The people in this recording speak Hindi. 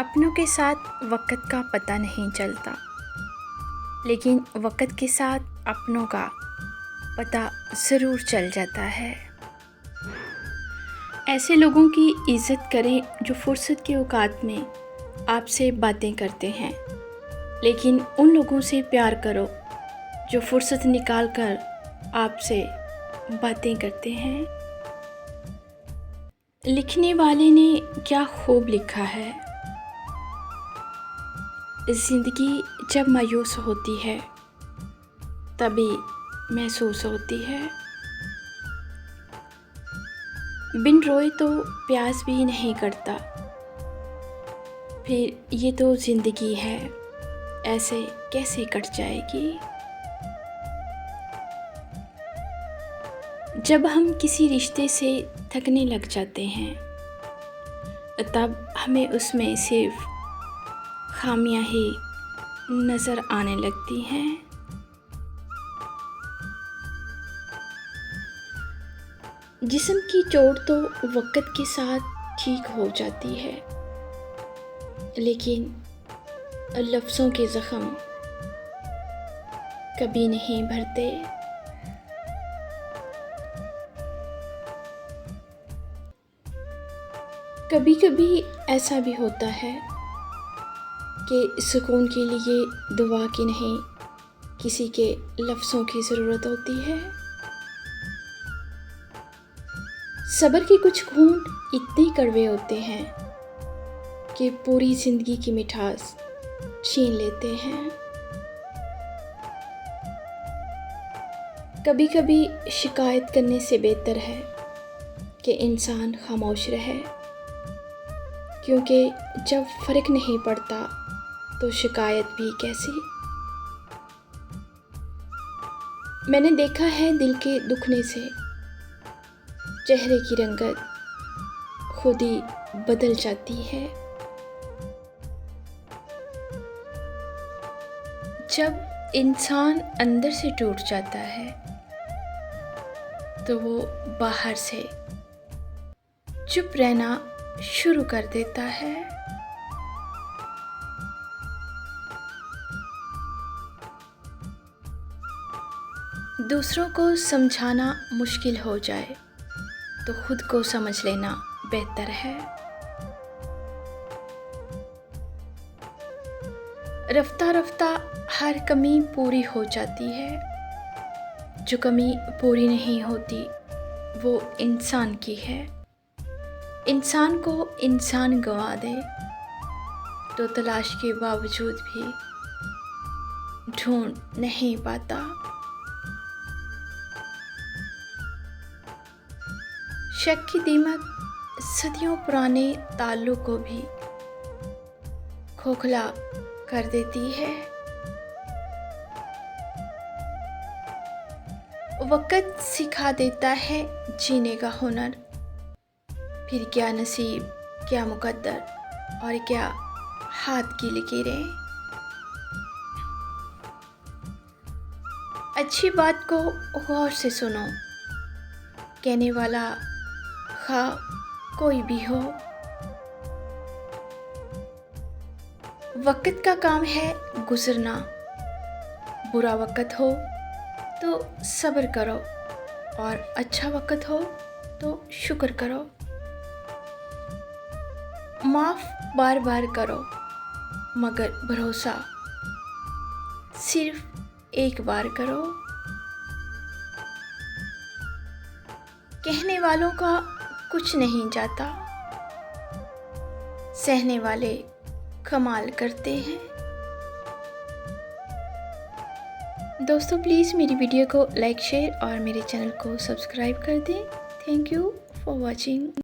अपनों के साथ वक़्त का पता नहीं चलता, लेकिन वक़्त के साथ अपनों का पता ज़रूर चल जाता है। ऐसे लोगों की इज़्ज़त करें जो फ़ुर्सत के औकात में आपसे बातें करते हैं, लेकिन उन लोगों से प्यार करो जो फ़ुर्सत निकाल कर आपसे बातें करते हैं। लिखने वाले ने क्या खूब लिखा है, ज़िंदगी जब मायूस होती है तभी महसूस होती है। बिन रोए तो प्यास भी नहीं करता, फिर ये तो ज़िंदगी है, ऐसे कैसे कट जाएगी। जब हम किसी रिश्ते से थकने लग जाते हैं तब हमें उसमें सिर्फ खामियां ही नज़र आने लगती हैं। जिस्म की चोट तो वक़्त के साथ ठीक हो जाती है, लेकिन लफ्ज़ों के ज़ख्म कभी नहीं भरते। कभी कभी ऐसा भी होता है कि सुकून के लिए दुआ की नहीं, किसी के लफ्ज़ों की ज़रूरत होती है। सब्र के कुछ घूंट इतने कड़वे होते हैं कि पूरी ज़िंदगी की मिठास छीन लेते हैं। कभी कभी शिकायत करने से बेहतर है कि इंसान खामोश रहे, क्योंकि जब फ़र्क नहीं पड़ता तो शिकायत भी कैसी। मैंने देखा है दिल के दुखने से चेहरे की रंगत खुद ही बदल जाती है। जब इंसान अंदर से टूट जाता है तो वो बाहर से चुप रहना शुरू कर देता है। दूसरों को समझाना मुश्किल हो जाए तो खुद को समझ लेना बेहतर है। रफ्ता रफ्ता हर कमी पूरी हो जाती है, जो कमी पूरी नहीं होती वो इंसान की है। इंसान को इंसान गंवा दे तो तलाश के बावजूद भी ढूंढ नहीं पाता। शक की दीमक सदियों पुराने ताल्लुक को भी खोखला कर देती है। वक़्त सिखा देता है जीने का हुनर, फिर क्या नसीब, क्या मुकद्दर और क्या हाथ की लकीरें। अच्छी बात को गौर से सुनो, कहने वाला खा कोई भी हो। वक़्त का काम है गुजरना, बुरा वक़्त हो तो सब्र करो और अच्छा वक़्त हो तो शुक्र करो। माफ़ बार बार करो, मगर भरोसा सिर्फ एक बार करो। कहने वालों का कुछ नहीं जाता, सहने वाले कमाल करते हैं। दोस्तों प्लीज़ मेरी वीडियो को लाइक, शेयर और मेरे चैनल को सब्सक्राइब कर दें। Thank you for watching.